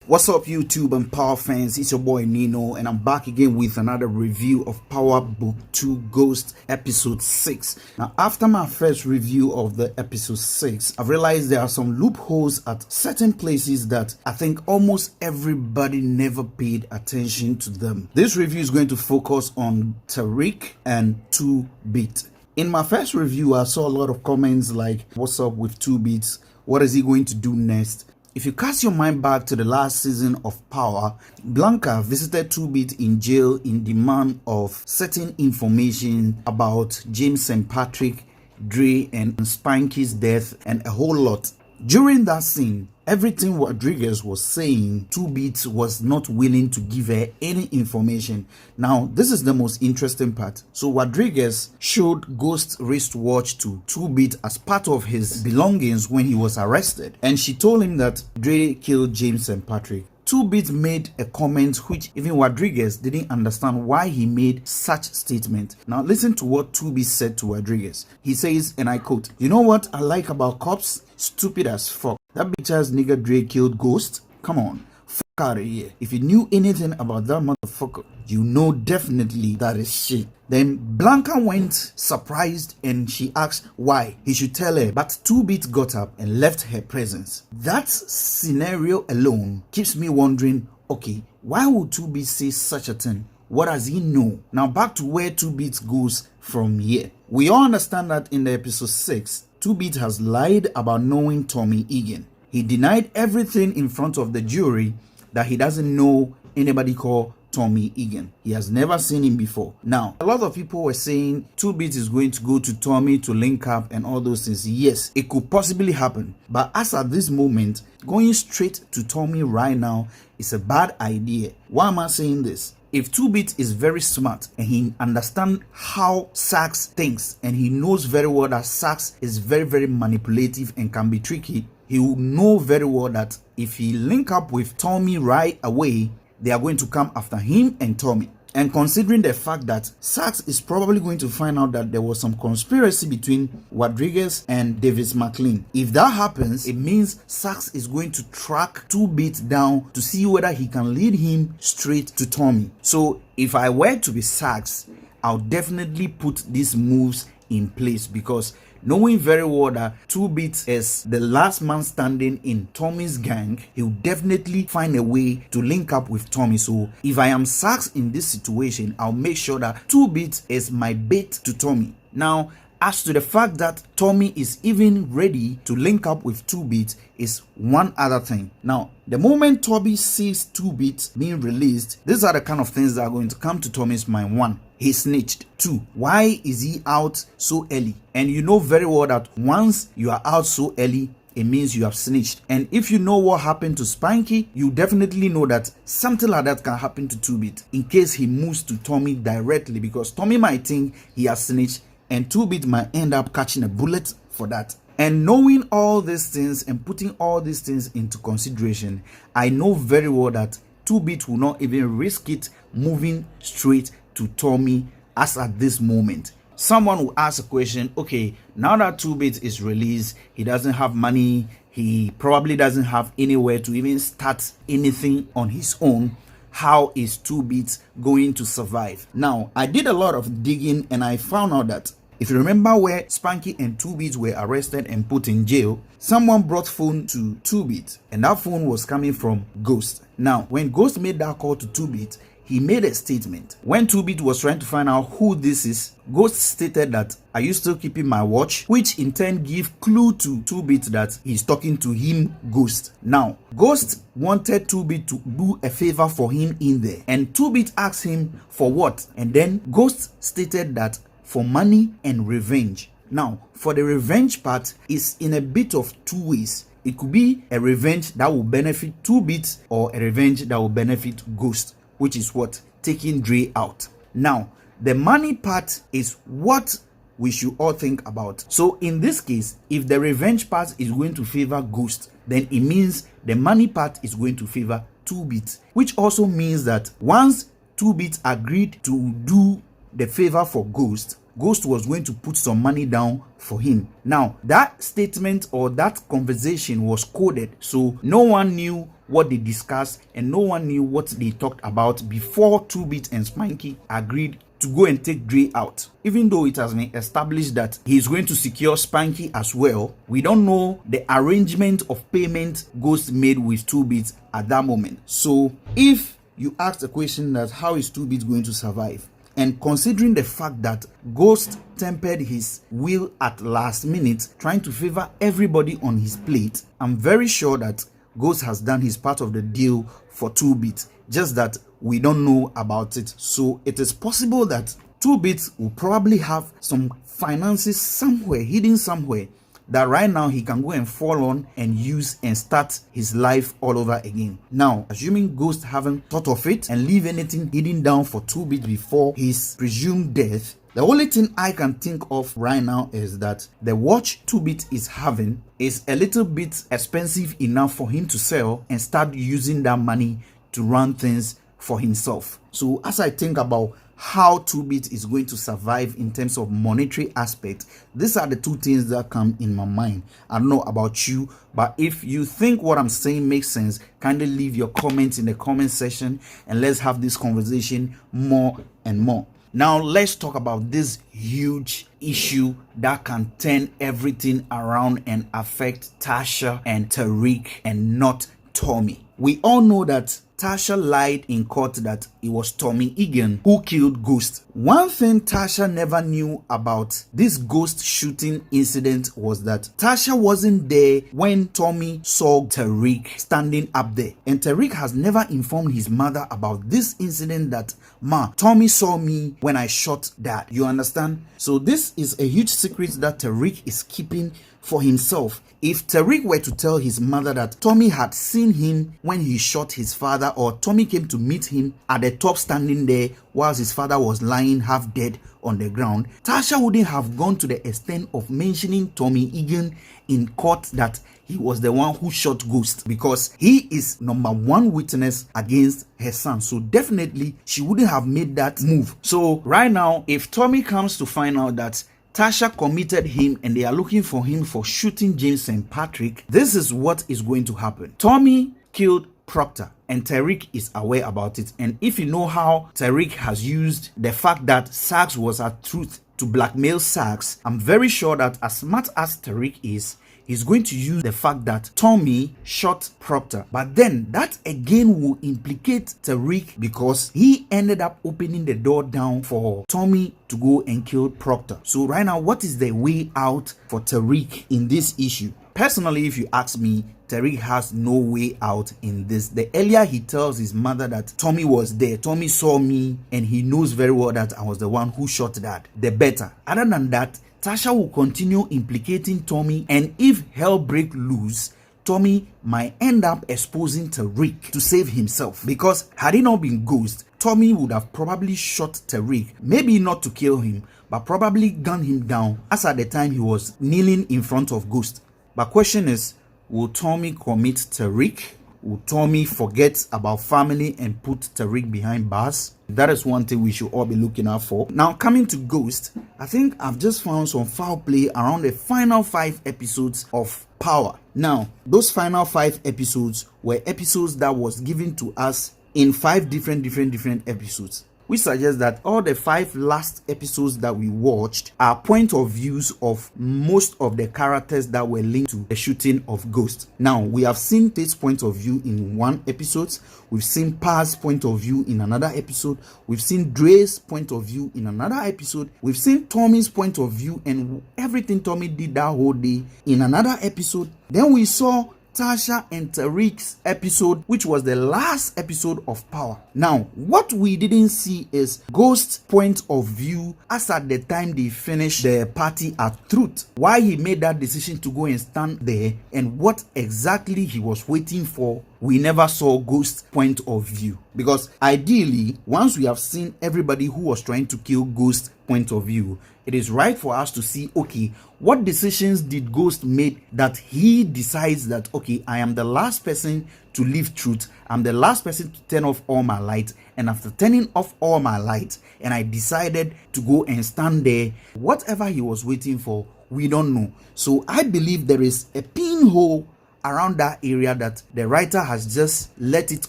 What's up, YouTube and Power fans? It's your boy Nino, and I'm back again with another review of Power Book 2 Ghost Episode 6. Now, after my first review of the Episode 6, I've realized there are some loopholes at certain places that I think almost everybody never paid attention to them. This review is going to focus on Tariq and 2-Bit. In my first review, I saw a lot of comments like, what's up with 2-Bit? What is he going to do next? If you cast your mind back to the last season of Power, Blanca visited 2-Bit in jail in demand of certain information about James and Patrick, Dre and Spanky's death, and a whole lot. During that scene, everything Rodriguez was saying, 2-Bit was not willing to give her any information. Now, this is the most interesting part. So Rodriguez showed Ghost wristwatch to 2-Bit as part of his belongings when he was arrested. And she told him that Dre killed James and Patrick. 2-Bit made a comment which even Rodriguez didn't understand why he made such statement. Now listen to what 2-Bit said to Rodriguez. He says, and I quote, "You know what I like about cops? Stupid as fuck. That bitch ass nigga Dre killed Ghost? Come on, fuck out of here. If you knew anything about that motherfucker, you know definitely that is shit." Then Blanca went surprised and she asked why he should tell her, but 2-Bit got up and left her presence. That scenario alone keeps me wondering, okay, why would 2-Bit say such a thing? What does he know? Now back to where 2-Bit goes from here. We all understand that in the episode 6, 2-Bit has lied about knowing Tommy Egan. He denied everything in front of the jury that he doesn't know anybody called Tommy Egan. He has never seen him before. Now, a lot of people were saying 2-Bit is going to go to Tommy to link up and all those things. Yes, it could possibly happen. But as at this moment, going straight to Tommy right now is a bad idea. Why am I saying this? If 2-Bit is very smart and he understands how STARZ thinks and he knows very well that STARZ is very manipulative and can be tricky, he will know very well that if he link up with Tommy right away, they are going to come after him and Tommy. And considering the fact that STARZ is probably going to find out that there was some conspiracy between Rodriguez and Davis McLean. If that happens, it means STARZ is going to track 2-Bit down to see whether he can lead him straight to Tommy. So if I were to be STARZ, I'll definitely put these moves in place, because knowing very well that 2-Bit is the last man standing in Tommy's gang, he'll definitely find a way to link up with Tommy. So if I am STARZ in this situation, I'll make sure that 2-Bit is my bait to Tommy. Now, as to the fact that Tommy is even ready to link up with 2-Bit is one other thing. Now, the moment Tommy sees 2-Bit being released, these are the kind of things that are going to come to Tommy's mind. 1, he snitched. 2, why is he out so early? And you know very well that once you are out so early, it means you have snitched. And if you know what happened to Spanky, you definitely know that something like that can happen to 2-Bit in case he moves to Tommy directly, because Tommy might think he has snitched and 2-Bit might end up catching a bullet for that. And knowing all these things and putting all these things into consideration, I know very well that 2-Bit will not even risk it moving straight to Tommy as at this moment. Someone will ask a question, okay, now that 2-Bit is released, he doesn't have money, he probably doesn't have anywhere to even start anything on his own. How is 2-Bit going to survive? Now, I did a lot of digging and I found out that if you remember where Spanky and 2-Bit were arrested and put in jail, someone brought phone to 2-Bit and that phone was coming from Ghost. Now, when Ghost made that call to 2-Bit, he made a statement. When 2-Bit was trying to find out who this is, Ghost stated that, "Are you still keeping my watch?" Which in turn gave clue to 2-Bit that he's talking to him, Ghost. Now, Ghost wanted 2-Bit to do a favor for him in there, and 2-Bit asked him for what? And then Ghost stated that for money and revenge. Now, for the revenge part is in a bit of two ways. It could be a revenge that will benefit 2-Bit or a revenge that will benefit Ghost, which is what? Taking Dre out. Now, the money part is what we should all think about. So in this case, if the revenge part is going to favor Ghost, then it means the money part is going to favor 2-Bit, which also means that once 2-Bit agreed to do the favor for Ghost, Ghost was going to put some money down for him. Now, that statement or that conversation was coded, so no one knew what they discussed and no one knew what they talked about before 2Bit and Spanky agreed to go and take Dre out. Even though it has been established that he is going to secure Spanky as well, we don't know the arrangement of payment Ghost made with 2Bit at that moment. So if you ask the question that how is 2Bit going to survive, and considering the fact that Ghost tempered his will at last minute, trying to favor everybody on his plate, I'm very sure that Ghost has done his part of the deal for 2Bit, just that we don't know about it. So it is possible that 2Bit will probably have some finances somewhere, hidden somewhere, that right now he can go and fall on and use and start his life all over again. Now, assuming Ghost haven't thought of it and leave anything hidden down for 2Bit before his presumed death, the only thing I can think of right now is that the watch 2Bit is having is a little bit expensive enough for him to sell and start using that money to run things for himself. So as I think about how 2Bit is going to survive in terms of monetary aspect, these are the two things that come in my mind. I don't know about you, but if you think what I'm saying makes sense, kindly leave your comments in the comment section and let's have this conversation more and more. Now let's talk about this huge issue that can turn everything around and affect Tasha and Tariq and not Tommy. We all know that Tasha lied in court that it was Tommy Egan who killed Ghost. One thing Tasha never knew about this Ghost shooting incident was that Tasha wasn't there when Tommy saw Tariq standing up there. And Tariq has never informed his mother about this incident that, "Ma, Tommy saw me when I shot Dad." You understand? So this is a huge secret that Tariq is keeping for himself. If Tariq were to tell his mother that Tommy had seen him when he shot his father, or Tommy came to meet him at the top standing there whilst his father was lying half dead on the ground, Tasha wouldn't have gone to the extent of mentioning Tommy Egan in court that he was the one who shot Ghost, because he is number one witness against her son. So definitely she wouldn't have made that move. So right now, if Tommy comes to find out that Tasha committed him and they are looking for him for shooting James and Patrick, this is what is going to happen. Tommy killed Proctor and Tariq is aware about it. And if you know how Tariq has used the fact that Sax was at truth to blackmail Sax, I'm very sure that as smart as Tariq is, he's going to use the fact that Tommy shot Proctor. But then that again will implicate Tariq because he ended up opening the door down for Tommy to go and kill Proctor. So right now, what is the way out for Tariq in this issue? Personally, if you ask me, Tariq has no way out in this. The earlier he tells his mother that Tommy was there, Tommy saw me, and he knows very well that I was the one who shot Dad, the better. Other than that, Tasha will continue implicating Tommy, and if hell break loose, Tommy might end up exposing Tariq to save himself. Because had it not been Ghost, Tommy would have probably shot Tariq, maybe not to kill him, but probably gunned him down as at the time he was kneeling in front of Ghost. But question is, will Tommy commit Tariq? Will Tommy forget about family and put Tariq behind bars? That is one thing we should all be looking out for. Now, coming to Ghost, I think I've just found some foul play around the final 5 episodes of Power. Now, those final 5 episodes were episodes that was given to us in 5 different episodes. We suggest that all the 5 last episodes that we watched are point of views of most of the characters that were linked to the shooting of Ghost. Now, we have seen Tate's point of view in one episode. We've seen Paz's point of view in another episode. We've seen Dre's point of view in another episode. We've seen Tommy's point of view and everything Tommy did that whole day in another episode. Then we saw Tasha and Tariq's episode, which was the last episode of Power. Now, what we didn't see is Ghost's point of view as at the time they finished the party at Truth. Why he made that decision to go and stand there and what exactly he was waiting for we never saw Ghost point of view, because ideally, once we have seen everybody who was trying to kill Ghost point of view, it is right for us to see, okay, what decisions did Ghost make that he decides that, okay, I am the last person to live truth, I'm the last person to turn off all my light, and after turning off all my light, and I decided to go and stand there, whatever he was waiting for, we don't know. So I believe there is a pinhole around that area that the writer has just let it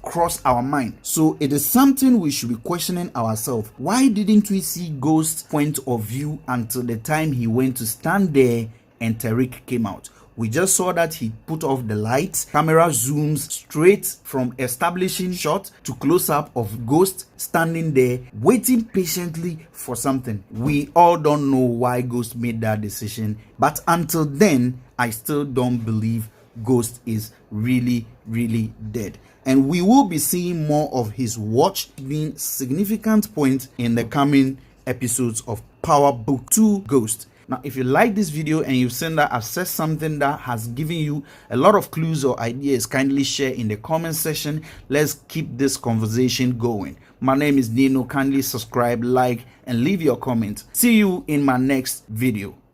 cross our mind. So it is something we should be questioning ourselves. Why didn't we see Ghost's point of view until the time he went to stand there and Tariq came out? We just saw that he put off the lights. Camera zooms straight from establishing shot to close up of Ghost standing there waiting patiently for something. We all don't know why Ghost made that decision, but until then, I still don't believe Ghost is really dead. And we will be seeing more of his watch being significant point in the coming episodes of Power Book 2 Ghost. Now, if you like this video and you've seen that I've said something that has given you a lot of clues or ideas, kindly share in the comment section. Let's keep this conversation going. My name is Nino. Kindly subscribe, like, and leave your comment. See you in my next video.